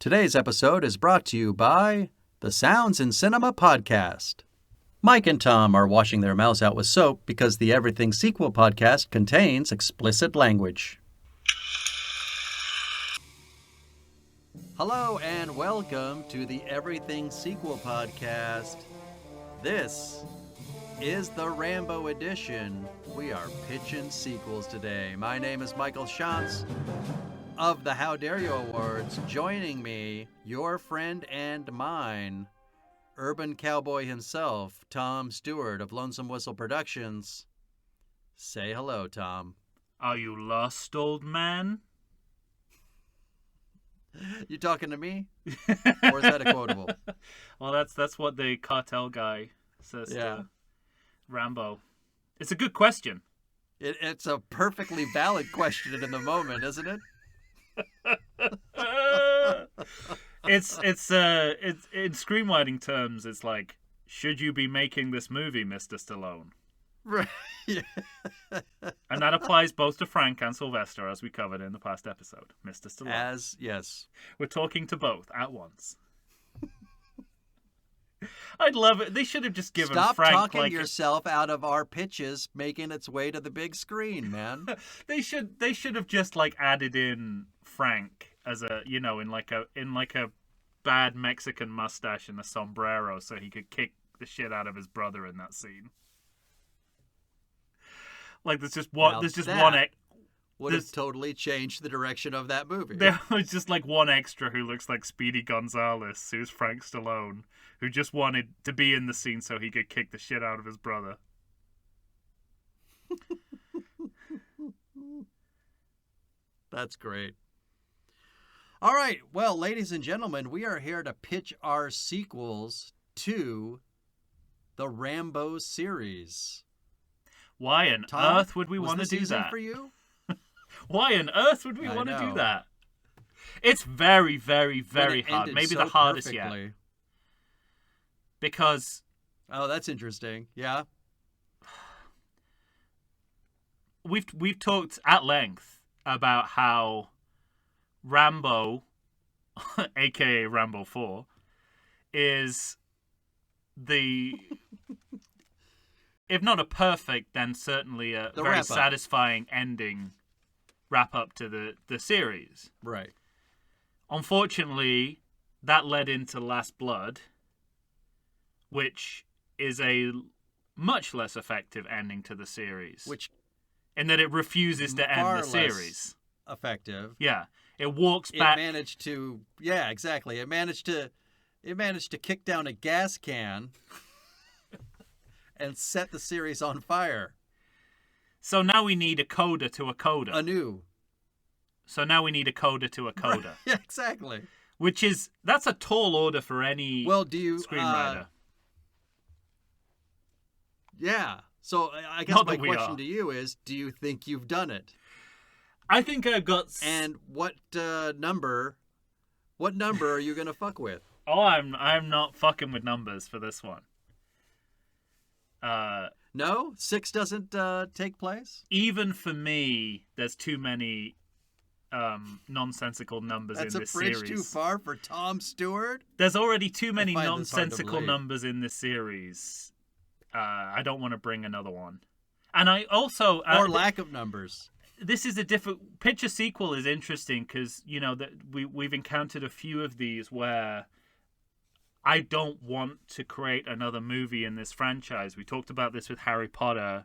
Today's episode is brought to you by the Sounds in Cinema podcast. Mike and Tom are washing their mouths out with soap because the Everything Sequel podcast contains explicit language. Hello and welcome to the Everything Sequel podcast. This is the Rambo edition. We are pitching sequels today. My name is Michael Shantz of the How Dare You Awards. Joining me, your friend and mine, urban cowboy himself, Tom Stewart of Lonesome Whistle Productions. Say hello, Tom. Are you lost, old man? You talking to me? Or is that a quotable? Well, that's what the cartel guy says to Rambo. It's a good question. It's a perfectly valid question in the moment, isn't it? It's in screenwriting terms, it's like, should you be making this movie, Mr. Stallone? Right. Yeah. And that applies both to Frank and Sylvester, as we covered in the past episode. Mr. Stallone. Yes. We're talking to both at once. I'd love it. They should have just given Stop Frank talking yourself out of our pitches making its way to the big screen, man. They should have just added in Frank as a, in like a bad Mexican mustache and a sombrero so he could kick the shit out of his brother in that scene. Like there's just one would have totally changed the direction of that movie. There was just one extra who looks like Speedy Gonzales, who's Frank Stallone, who just wanted to be in the scene so he could kick the shit out of his brother. That's great. All right. Well, ladies and gentlemen, we are here to pitch our sequels to the Rambo series. Why on earth would we want to do that? For you? Why on earth would we want to do that? It's very, very, very hard. Maybe the hardest yet. Because... Oh, that's interesting. Yeah. We've talked at length about how Rambo, a.k.a. Rambo 4, is the... if not a perfect, then certainly a very satisfying ending wrap-up to the series. Right. Unfortunately, that led into Last Blood, which is a much less effective ending to the series. Which... in that it refuses to end the series. Effective. Yeah. It walks back... It managed to... Yeah, exactly. It managed to kick down a gas can... and set the series on fire. So now we need a coda to a coda. Anew. So now we need a coda to a coda. Right. Yeah, exactly. That's a tall order for any screenwriter. Yeah. So I guess my question to you is, do you think you've done it? I think I've got... And what number are you going to fuck with? Oh, I'm not fucking with numbers for this one. No? 6 doesn't take place? Even for me, there's too many nonsensical numbers in this series. That's a bridge too far for Tom Stewart? There's already too many nonsensical numbers in this series. I don't want to bring another one. And I also... or lack of numbers. This is a different... Picture sequel is interesting because, that we've encountered a few of these where... I don't want to create another movie in this franchise. We talked about this with Harry Potter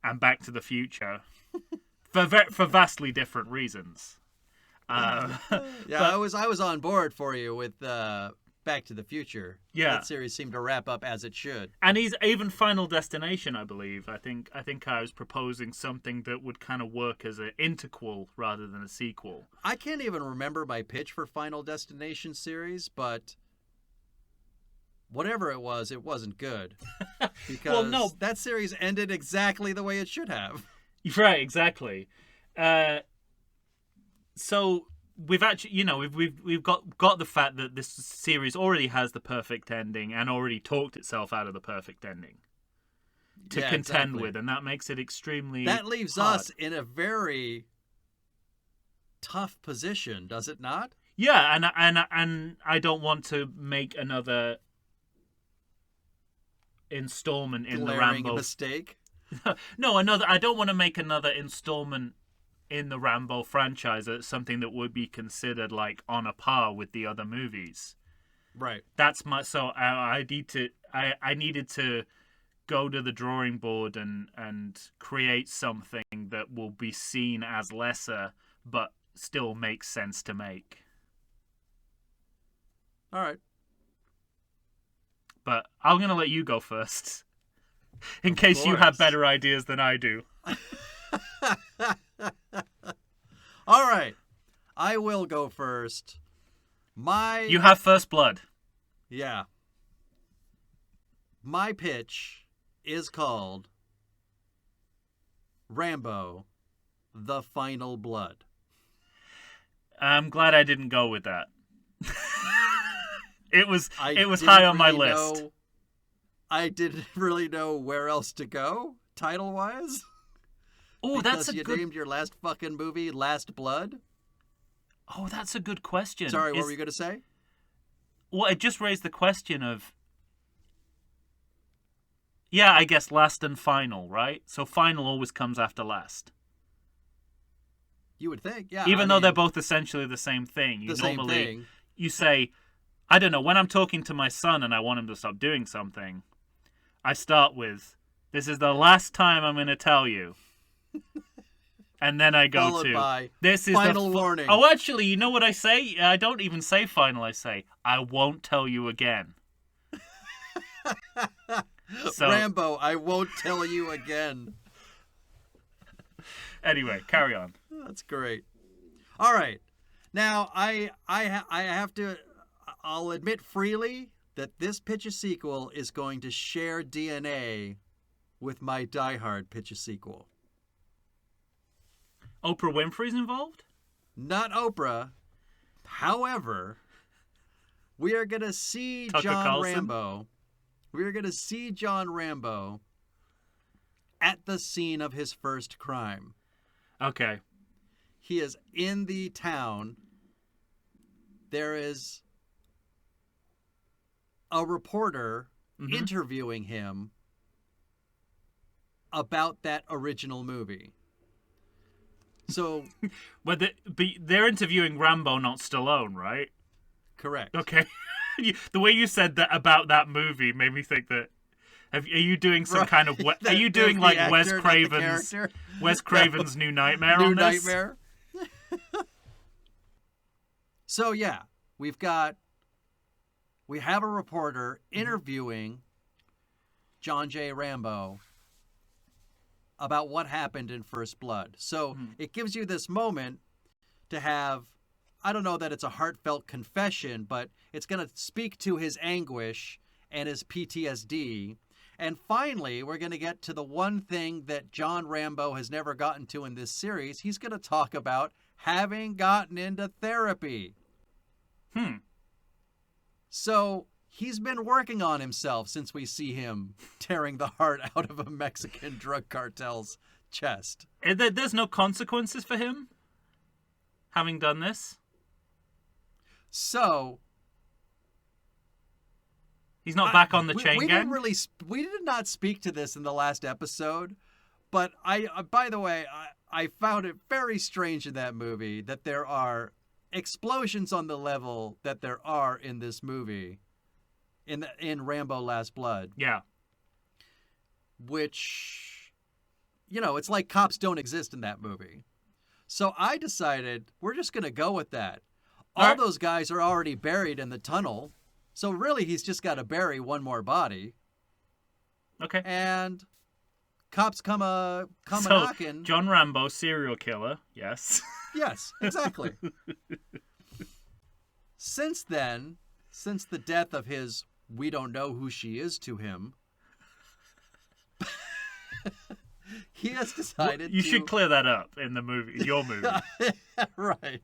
and Back to the Future for vastly different reasons. I was on board for you with Back to the Future. Yeah, that series seemed to wrap up as it should. And even Final Destination, I believe. I think I was proposing something that would kind of work as an interquel rather than a sequel. I can't even remember my pitch for Final Destination series, but. Whatever it wasn't good. Because that series ended exactly the way it should have. Right, exactly. So we've actually, we've got the fact that this series already has the perfect ending and already talked itself out of the perfect ending to contend with, and that makes it extremely That leaves hard. us in a very tough position, does it not? Yeah, and I don't want to make another installment in the Glaring Rambo. mistake. No, I don't want to make another installment in the Rambo franchise. That's something that would be considered like on a par with the other movies. Right. That's my. So I needed to go to the drawing board and create something that will be seen as lesser, but still makes sense to make. All right. But I'm going to let you go first. In Of case you course. have better ideas than I do. All right. I will go first. You have first blood. Yeah. My pitch is called Rambo, The Final Blood. I'm glad I didn't go with that. It was didn't high on my really list. I didn't really know where else to go, title-wise. Oh, that's a you good. named your last fucking movie Last Blood. Oh, that's a good question. Sorry, what were you going to say? Well, it just raised the question of. Yeah, I guess last and final, right? So final always comes after last. You would think, yeah. Even though they're both essentially the same thing. You same normally thing. You say, I don't know, when I'm talking to my son and I want him to stop doing something, I start with, this is the last time I'm going to tell you. And then I go Followed to, by this is final warning. Oh, actually, you know what I say? I don't even say final, I say, I won't tell you again. So, Rambo, I won't tell you again. Anyway, carry on. That's great. All right. Now, I have to, I'll admit freely that this pitch a sequel is going to share DNA with my Die Hard pitch a sequel. Oprah Winfrey's involved? Not Oprah. However, we are going to see Tucker John Carlson? Rambo. We are going to see John Rambo at the scene of his first crime. Okay. He is in the town. There is a reporter interviewing him about that original movie. So, But they're interviewing Rambo, not Stallone, right? correct. Okay. The way you said that about that movie made me think that. Are you doing some kind of? Are you doing like Wes Craven's New Nightmare on this? New Nightmare. So yeah, we have a reporter interviewing John J. Rambo about what happened in First Blood. So it gives you this moment to have, I don't know that it's a heartfelt confession, but it's going to speak to his anguish and his PTSD. And finally, we're going to get to the one thing that John Rambo has never gotten to in this series. He's going to talk about having gotten into therapy. So he's been working on himself since we see him tearing the heart out of a Mexican drug cartel's chest. And there's no consequences for him having done this? So he's not back on the chain we gang? We did not speak to this in the last episode, but by the way, I found it very strange in that movie that there are explosions on the level that there are in this movie in Rambo Last Blood. Yeah. Which, it's like cops don't exist in that movie. So I decided we're just going to go with that. All those guys are already buried in the tunnel. So really, he's just got to bury one more body. Okay. And cops come knocking. John Rambo, serial killer. Yes. Yes, exactly. Since the death of his "we don't know who she is" to him, he has decided You should clear that up in the movie, your movie. Right.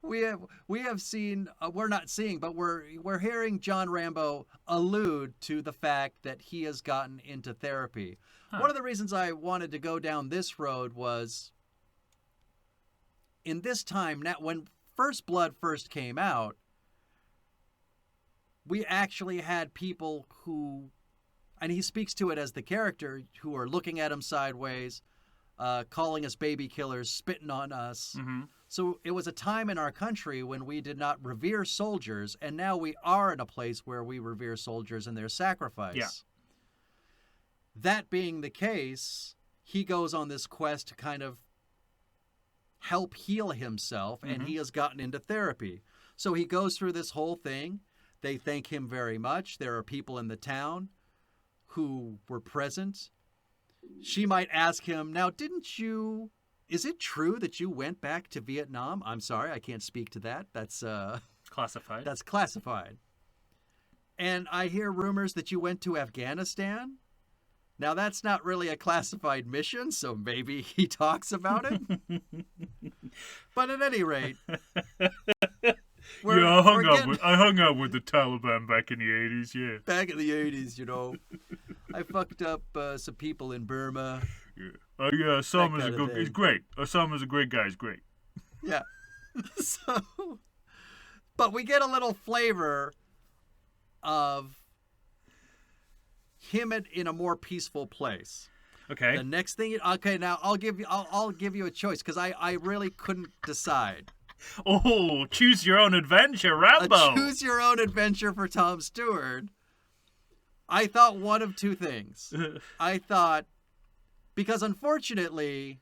We have seen, we're not seeing, but we're hearing John Rambo allude to the fact that he has gotten into therapy. One of the reasons I wanted to go down this road was in this time, now when First Blood first came out, we actually had people who, and he speaks to it as the character, who are looking at him sideways, calling us baby killers, spitting on us. Mm-hmm. So it was a time in our country when we did not revere soldiers, and now we are in a place where we revere soldiers and their sacrifice. Yeah. That being the case, he goes on this quest to kind of help heal himself, and he has gotten into therapy. So he goes through this whole thing. They thank him very much. There are people in the town who were present. She might ask him, now, is it true that you went back to Vietnam? I'm sorry, I can't speak to that. That's classified. That's classified. And I hear rumors that you went to Afghanistan. Now, that's not really a classified mission, so maybe he talks about it. But at any rate, I hung out with the Taliban back in the 80s, yeah. Back in the 80s, I fucked up some people in Burma. Yeah. Osama's he's great. Osama's a great guy. He's great. Yeah. But we get a little flavor of him in a more peaceful place. Okay. The next thing, now I'll give you a choice because I really couldn't decide. Oh, choose your own adventure, Rambo. A choose your own adventure for Tom Stewart. I thought one of two things. I thought, because unfortunately,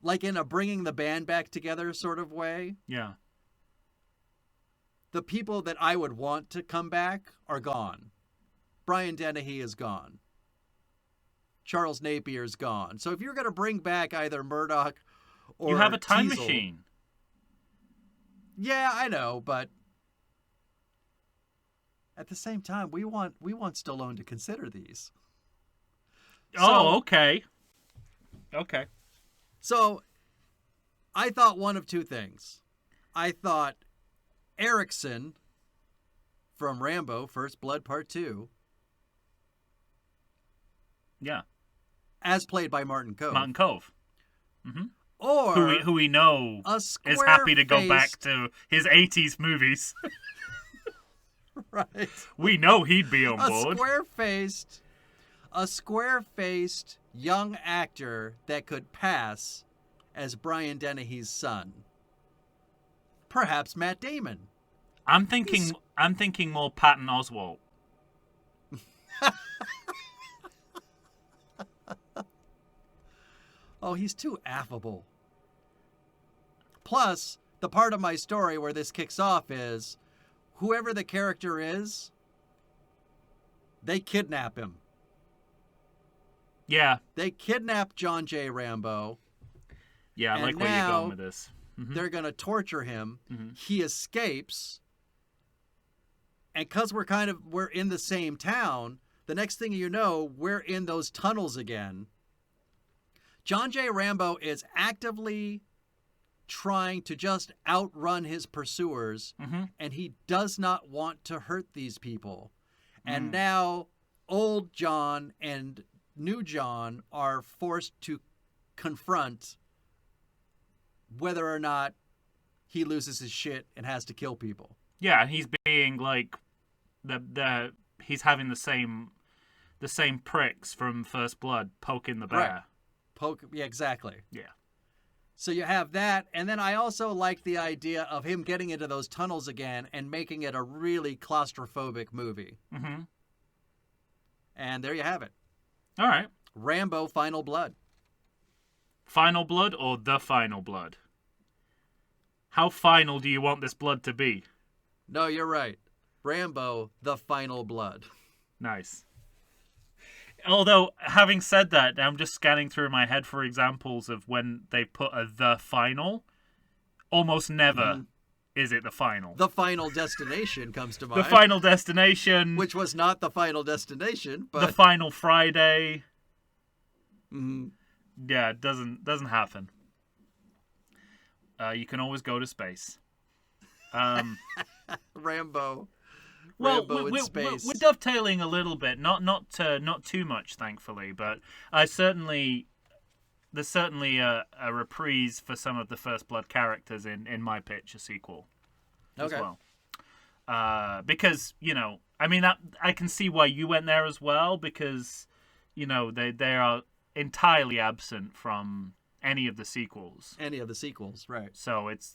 like in a bringing the band back together sort of way, yeah, the people that I would want to come back are gone. Brian Dennehy is gone. Charles Napier's gone. So if you're going to bring back either Murdoch or you have a time Teasel, machine. Yeah, I know, but at the same time, we want Stallone to consider these. Okay. Okay. So I thought one of two things. I thought Erickson from Rambo, First Blood Part 2. Yeah. As played by Martin Cove. Martin Cove. Mm-hmm. Or who we know is happy to go back to his 80s movies. Right. We know he'd be on board. A square-faced young actor that could pass as Brian Dennehy's son. Perhaps Matt Damon. I'm thinking more Patton Oswalt. Oh, he's too affable. Plus, the part of my story where this kicks off is whoever the character is, they kidnap him. Yeah. They kidnap John J. Rambo. Yeah, I like where you're going with this. Mm-hmm. They're going to torture him. Mm-hmm. He escapes. And because we're in the same town, the next thing you know, we're in those tunnels again. John J. Rambo is actively trying to just outrun his pursuers, and he does not want to hurt these people. And now old John and new John are forced to confront whether or not he loses his shit and has to kill people. Yeah, and he's being like he's having the same pricks from First Blood poking the bear. Right. Yeah, exactly. Yeah. So you have that, and then I also like the idea of him getting into those tunnels again and making it a really claustrophobic movie. Mm-hmm. And there you have it. All right. Rambo: Final Blood. Final Blood or The Final Blood? How final do you want this blood to be? No, you're right. Rambo: The Final Blood. Nice. Although, having said that, I'm just scanning through my head for examples of when they put a The Final. Almost never is it the final. The Final Destination comes to mind. The Final Destination. Which was not The Final Destination, but... The Final Friday. Mm-hmm. Yeah, it doesn't happen. You can always go to space. Rambo. Well, we're dovetailing a little bit, not too much, thankfully. But I certainly, there's certainly a reprise for some of the First Blood characters in my pitch, a sequel as well. Because, you know, I mean, that I can see why you went there as well, because, you know, they are entirely absent from any of the sequels. Right. So it's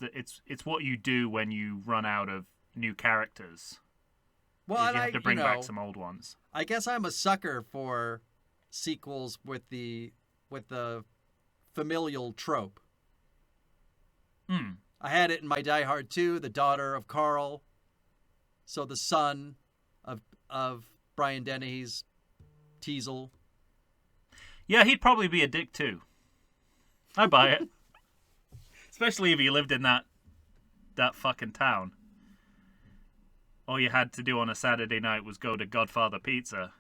what you do when you run out of new characters. Well, you have to bring back some old ones. I guess I'm a sucker for sequels with the familial trope. I had it in my Die Hard 2, the daughter of Carl. So the son of Brian Dennehy's Teasel. Yeah, he'd probably be a dick too. I buy it. Especially if he lived in that fucking town. All you had to do on a Saturday night was go to Godfather Pizza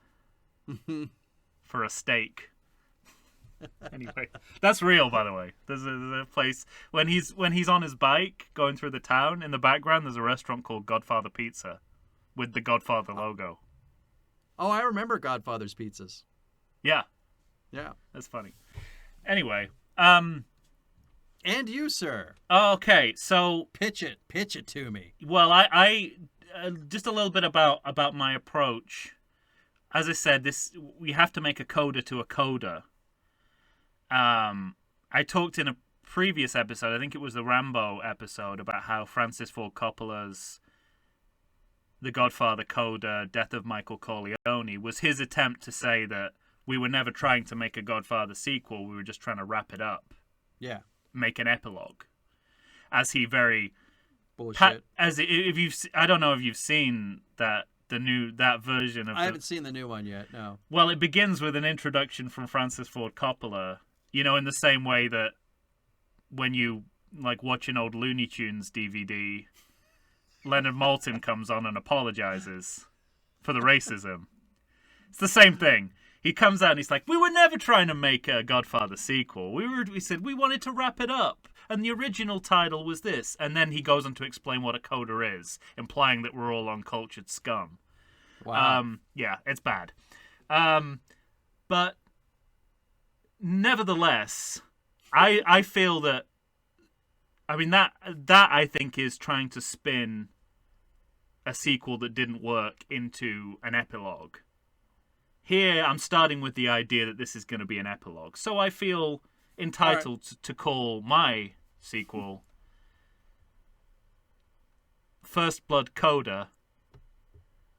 for a steak. Anyway, that's real, by the way. There's a place when he's on his bike going through the town. In the background, there's a restaurant called Godfather Pizza with the Godfather logo. Oh, I remember Godfather's pizzas. Yeah, that's funny. Anyway, and you, sir. Okay, so pitch it to me. Well, I just a little bit about my approach. As I said, we have to make a coda to a coda. I talked in a previous episode, I think it was the Rambo episode, about how Francis Ford Coppola's The Godfather coda, Death of Michael Corleone, was his attempt to say that we were never trying to make a Godfather sequel, we were just trying to wrap it up. Yeah. Make an epilogue. As he very... Bullshit. I don't know if you've seen that version of... I haven't seen the new one yet, no. Well, it begins with an introduction from Francis Ford Coppola, you know, in the same way that when you like watch an old Looney Tunes DVD, Leonard Maltin comes on and apologizes for the racism. It's the same thing. He comes out and he's like, we were never trying to make a Godfather sequel. We said we wanted to wrap it up. And the original title was this. And then he goes on to explain what a coda is, implying that we're all uncultured scum. Wow. Yeah, it's bad. But nevertheless, I feel that, I mean, that I think is trying to spin a sequel that didn't work into an epilogue. Here, I'm starting with the idea that this is going to be an epilogue. So I feel entitled to call my sequel First Blood Coda,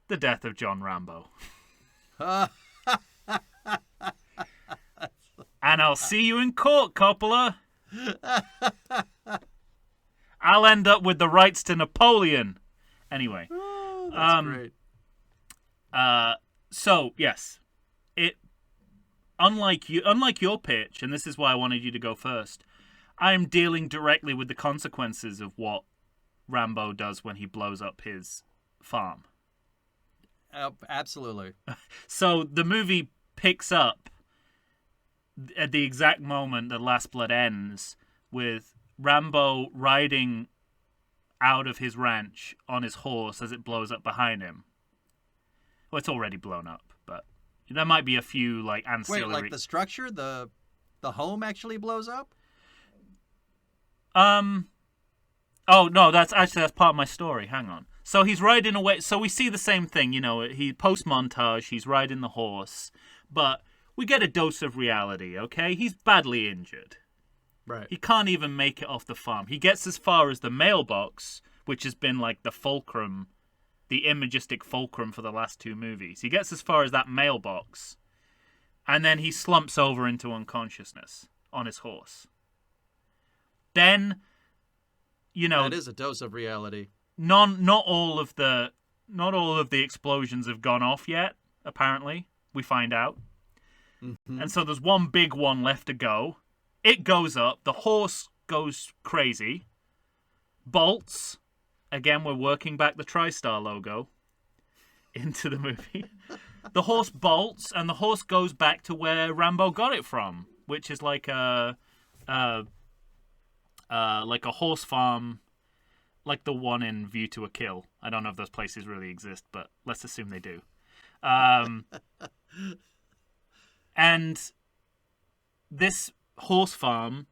The Death of John Rambo. And I'll see you in court, Coppola. I'll end up with the rights to Napoleon. Anyway. That's great. So, yes. Unlike your pitch, and this is why I wanted you to go first, I'm dealing directly with the consequences of what Rambo does when he blows up his farm. Absolutely. So the movie picks up at the exact moment that Last Blood ends with Rambo riding out of his ranch on his horse as it blows up behind him. Well, it's already blown up, but there might be a few like ancillary... Wait, like the structure, the home actually blows up? Oh no, that's part of my story. Hang on. So he's riding away. So we see the same thing, you know. He post montage. He's riding the horse, but we get a dose of reality. Okay, he's badly injured. Right. He can't even make it off the farm. He gets as far as the mailbox, which has been like the fulcrum, the imagistic fulcrum for the last two movies. He gets as far as that mailbox, and then he slumps over into unconsciousness on his horse. Then, you know, that is a dose of reality. Not all of the explosions have gone off yet. Apparently, we find out, and so there's one big one left to go. It goes up. The horse goes crazy. Bolts. Again, we're working back the TriStar logo into the movie. The horse bolts, and the horse goes back to where Rambo got it from, which is like a horse farm, like the one in View to a Kill. I don't know if those places really exist, but let's assume they do. And this horse farm,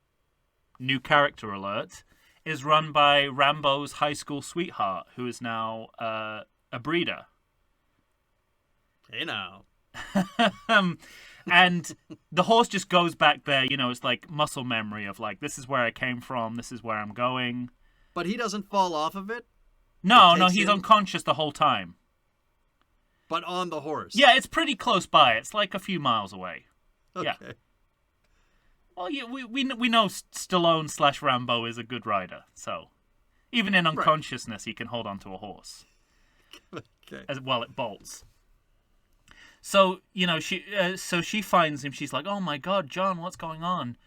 new character alert, is run by Rambo's high school sweetheart, who is now a breeder. Hey now. And the horse just goes back there, it's like muscle memory of like, this is where I came from, this is where I'm going. But he doesn't fall off of it? No, he's unconscious the whole time. But on the horse? Yeah, it's pretty close by. It's like a few miles away. Okay. Yeah. Well, yeah, we know Stallone / Rambo is a good rider, so even in unconsciousness, he can hold on to a horse. Okay. As well, it bolts. So she finds him. She's like, "Oh my God, John, what's going on?"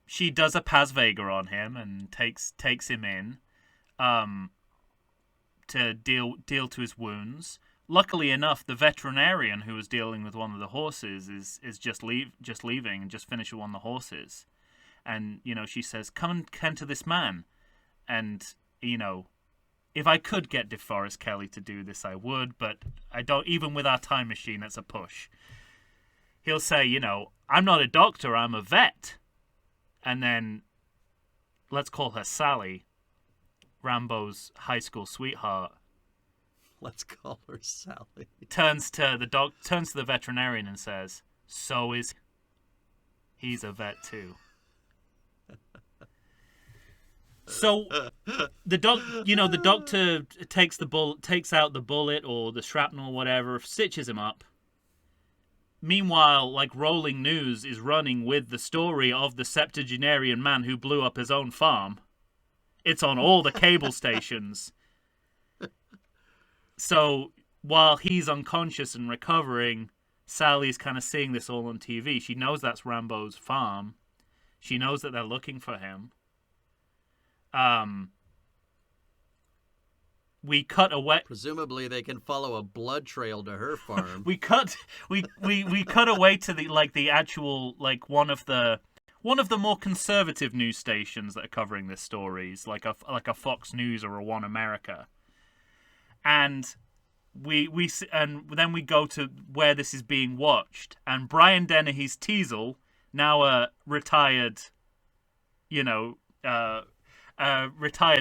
She does a Paz Vega on him and takes him in, to deal to his wounds. Luckily enough, the veterinarian who was dealing with one of the horses is just leaving and just finished with one of the horses. And, she says, come and tend to this man. And, if I could get DeForest Kelley to do this, I would, but I don't, even with our time machine, that's a push. He'll say, I'm not a doctor, I'm a vet. And then, let's call her Sally, Rambo's high school sweetheart. Let's call her Sally. Turns to the veterinarian and says, "So is he's a vet too." So the doctor takes out the bullet or the shrapnel or whatever, stitches him up. Meanwhile, like Rolling News is running with the story of the septuagenarian man who blew up his own farm. It's on all the cable stations. So while he's unconscious and recovering, Sally's kind of seeing this all on TV. She knows that's Rambo's farm. She knows that they're looking for him. We cut away. Presumably, they can follow a blood trail to her farm. we cut away to the actual one of the more conservative news stations that are covering this stories, like a Fox News or a One America. And then we go to where this is being watched, and Brian Dennehy's Teasel, now a retired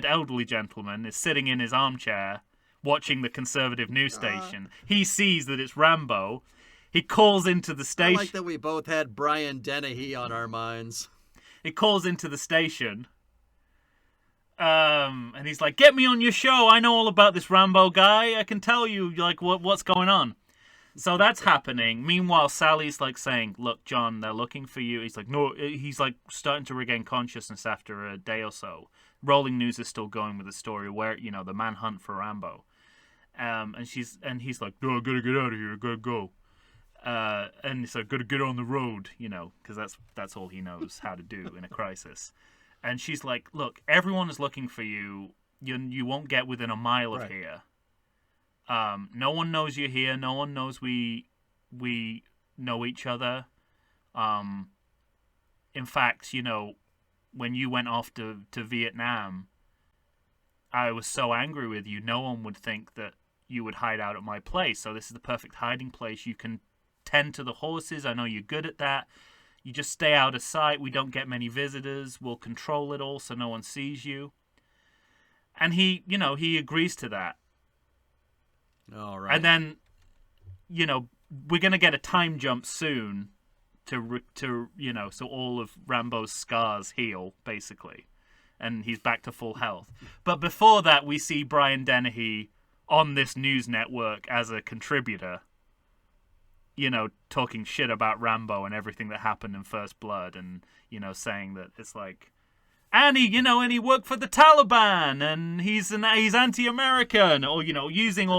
elderly gentleman, is sitting in his armchair watching the conservative news station. He sees that it's Rambo. He calls into the station. I like that we both had Brian Dennehy on our minds. He calls into the station. And he's like, "Get me on your show. I know all about this Rambo guy. I can tell you what's going on." So that's happening. Meanwhile, Sally's saying, "Look, John, they're looking for you." He's like, "No." He's starting to regain consciousness after a day or so. Rolling News is still going with the story where the manhunt for Rambo. And he's like, "No, I gotta get out of here. I gotta go." And he's like, "Gotta get on the road," because that's all he knows how to do in a crisis. And she's like, "Look, everyone is looking for you. You won't get within a mile of here. No one knows you're here. No one knows we know each other. In fact, when you went off to Vietnam, I was so angry with you. No one would think that you would hide out at my place. So this is the perfect hiding place. You can tend to the horses. I know you're good at that. You just stay out of sight. We don't get many visitors. We'll control it all so no one sees you." And he agrees to that. All right. And then, we're going to get a time jump soon to so all of Rambo's scars heal, basically. And he's back to full health. But before that, we see Brian Dennehy on this news network as a contributor, talking shit about Rambo and everything that happened in First Blood, and, saying that it's like, and he worked for the Taliban, and he's anti-American, or, using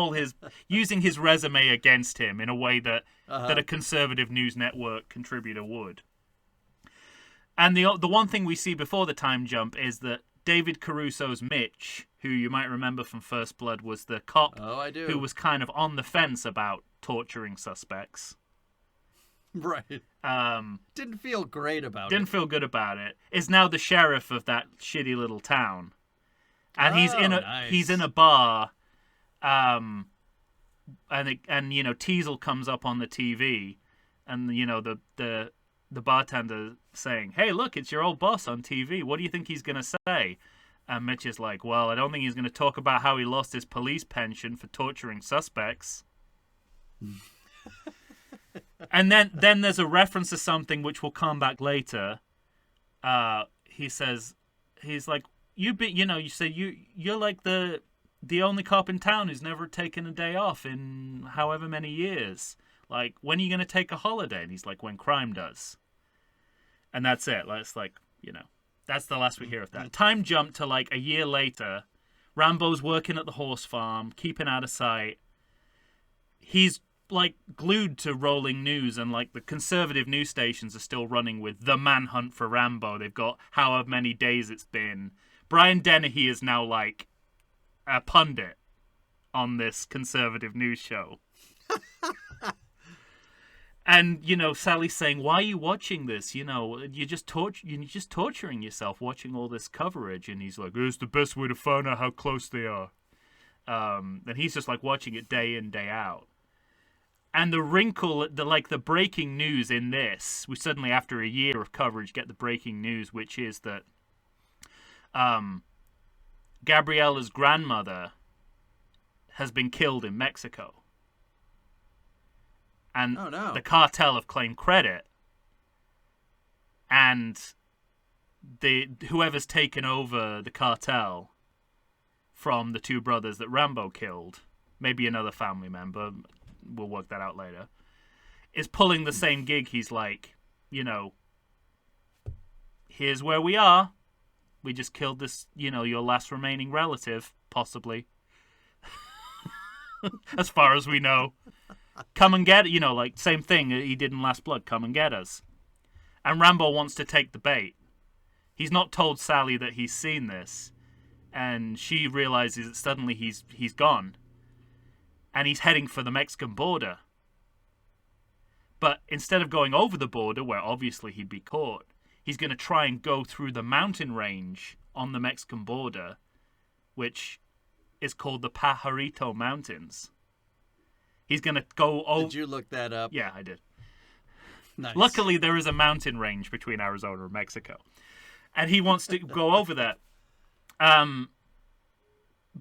his resume against him in a way that a conservative news network contributor would. And the one thing we see before the time jump is that David Caruso's Mitch, who you might remember from First Blood, was the cop who was kind of on the fence about torturing suspects. Right. Didn't feel great about it. Didn't feel good about it. Is now the sheriff of that shitty little town. And he's in a bar, and Teasel comes up on the TV, and the the bartender saying, "Hey, look, it's your old boss on TV. What do you think he's gonna say?" And Mitch is like, "Well, I don't think he's gonna talk about how he lost his police pension for torturing suspects." And then there's a reference to something which will come back later. He says, he's like, you say you're like the only cop in town who's never taken a day off in however many years. Like, when are you gonna take a holiday? And he's like, when crime does. And that's it. That's like, that's the last we hear of that. Time jump to like a year later. Rambo's working at the horse farm, keeping out of sight. He's like glued to rolling news, and like the conservative news stations are still running with the manhunt for Rambo. They've got however many days it's been. Brian Dennehy is now like a pundit on this conservative news show. And Sally's saying, "Why are you watching this? You're just torturing yourself watching all this coverage." And he's like, "It's the best way to find out how close they are." And he's just like watching it day in, day out. And the wrinkle, the breaking news in this, we suddenly, after a year of coverage, get the breaking news, which is that Gabriella's grandmother has been killed in Mexico. And the cartel have claimed credit. And whoever's taken over the cartel from the two brothers that Rambo killed, maybe another family member, we'll work that out later, is pulling the same gig. He's like, here's where we are. We just killed this, your last remaining relative, possibly. As far as we know. Come and get it, like, same thing he did in Last Blood, come and get us. And Rambo wants to take the bait. He's not told Sally that he's seen this, and she realizes that suddenly he's gone. And he's heading for the Mexican border. But instead of going over the border, where obviously he'd be caught, he's going to try and go through the mountain range on the Mexican border, which is called the Pajarito Mountains. He's going to go over... Did you look that up? Yeah, I did. Nice. Luckily, there is a mountain range between Arizona and Mexico. And he wants to go over that.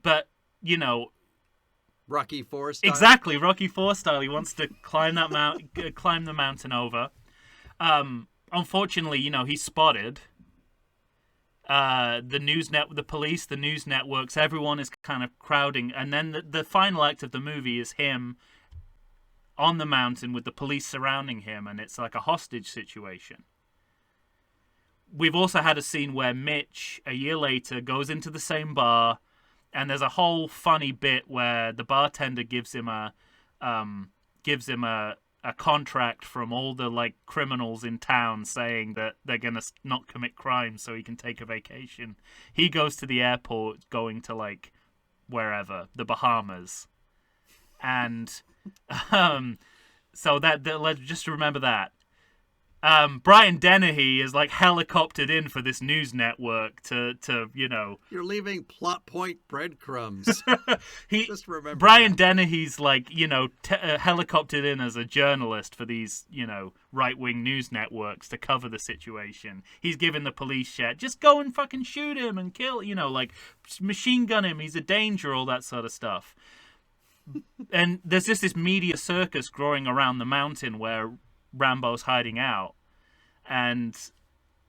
But, Rocky IV style? Exactly, Rocky IV style. He wants to climb that climb the mountain over. Unfortunately, he's spotted. The police, the news networks, everyone is kind of crowding. And then the final act of the movie is him on the mountain with the police surrounding him, and it's like a hostage situation. We've also had a scene where Mitch, a year later, goes into the same bar, and there's a whole funny bit where the bartender gives him a contract from all the like criminals in town, saying that they're gonna not commit crimes so he can take a vacation. He goes to the airport, going to like wherever, the Bahamas, and so let's just remember that. Brian Dennehy is like helicoptered in for this news network to You're leaving plot point breadcrumbs. Just remember Brian that. Dennehy's like, helicoptered in as a journalist for these, right-wing news networks to cover the situation. He's giving the police shit. Just go and fucking shoot him and kill, like machine gun him. He's a danger, all that sort of stuff. And there's just this media circus growing around the mountain where Rambo's hiding out, and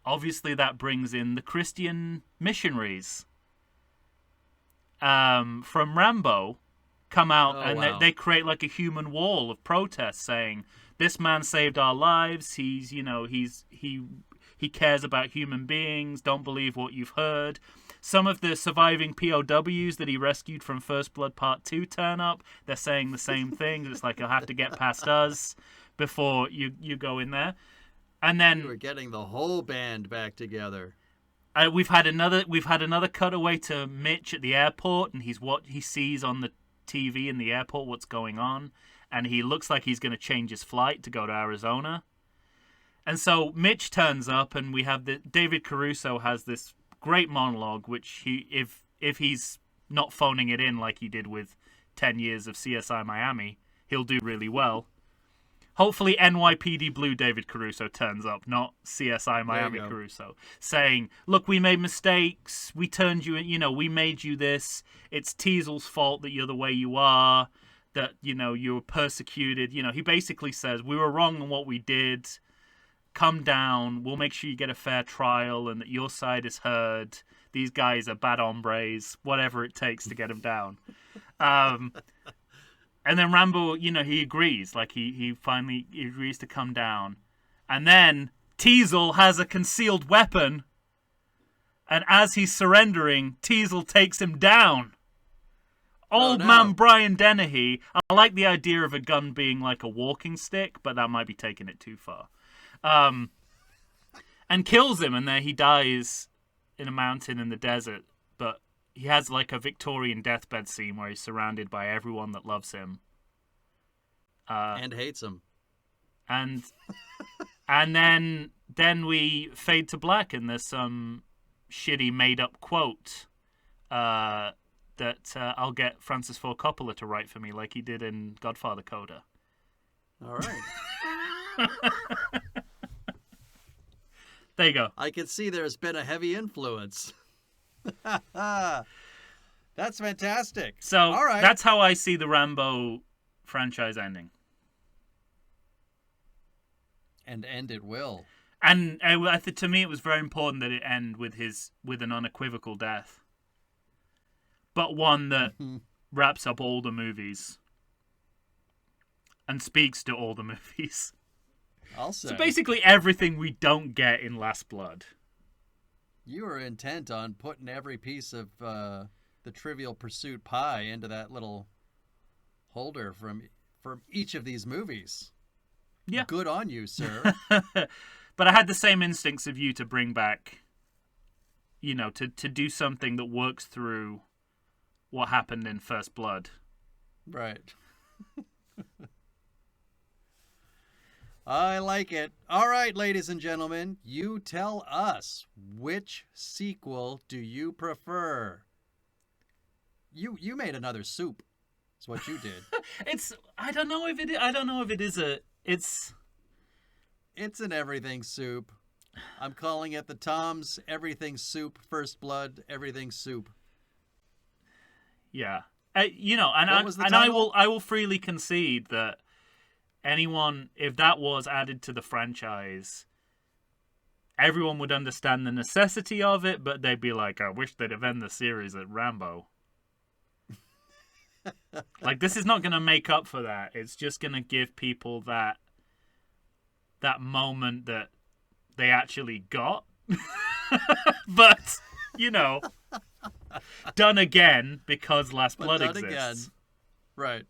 obviously that brings in the Christian missionaries from Rambo come out, and they create like a human wall of protest saying, this man saved our lives, he cares about human beings, don't believe what you've heard. Some of the surviving POWs that he rescued from First Blood Part 2 turn up. They're saying the same thing. It's like, you'll have to get past us before you go in there. And then we're getting the whole band back together. We've had another cutaway to Mitch at the airport, and he's what he sees on the TV in the airport, what's going on, and he looks like he's going to change his flight to go to Arizona. And so Mitch turns up, and we have David Caruso has this great monologue, which if he's not phoning it in like he did with 10 years of CSI Miami, he'll do really well. Hopefully NYPD Blue David Caruso turns up, not CSI Miami Caruso, saying, look, we made mistakes. We turned you, we made you this. It's Teasel's fault that you're the way you are, that, you were persecuted. He basically says, we were wrong in what we did. Come down. We'll make sure you get a fair trial and that your side is heard. These guys are bad hombres, whatever it takes to get them down. And then Rambo, he agrees. Like, he finally agrees to come down. And then Teasel has a concealed weapon. And as he's surrendering, Teasel takes him down. Old man Brian Dennehy. I like the idea of a gun being like a walking stick, but that might be taking it too far. And kills him, and then he dies in a mountain in the desert. But he has like a Victorian deathbed scene where he's surrounded by everyone that loves him. And hates him. And then we fade to black, and there's some shitty made-up quote that I'll get Francis Ford Coppola to write for me like he did in Godfather Coda. All right. There you go. I can see there's been a heavy influence. That's fantastic. So all right. That's how I see the Rambo franchise ending. And end it will. And to me, it was very important that it end with an unequivocal death, but one that wraps up all the movies and speaks to all the movies. I'll say. So basically, everything we don't get in Last Blood. You were intent on putting every piece of the Trivial Pursuit pie into that little holder from each of these movies. Yeah. Good on you, sir. But I had the same instincts of you to bring back, to do something that works through what happened in First Blood. Right. I like it. All right, ladies and gentlemen, you tell us, which sequel do you prefer? You made another soup. That's what you did. I don't know if it is It's an everything soup. I'm calling it the Tom's Everything Soup, First Blood, Everything Soup. Yeah. I will freely concede that anyone, if that was added to the franchise, everyone would understand the necessity of it, but they'd be like, I wish they'd have ended the series at Rambo. Like, this is not going to make up for that. It's just going to give people that moment that they actually got. But, done again because Last Blood exists. Again. Right.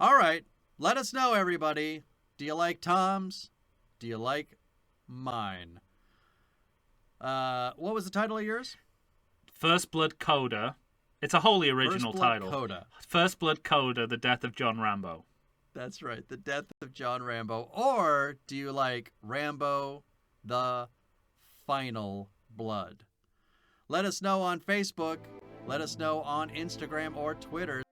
All right. Let us know, everybody. Do you like Tom's? Do you like mine? What was the title of yours? First Blood Coda. It's a wholly original title. Coda. First Blood Coda, The Death of John Rambo. That's right. The Death of John Rambo. Or do you like Rambo, The Final Blood? Let us know on Facebook. Let us know on Instagram or Twitter.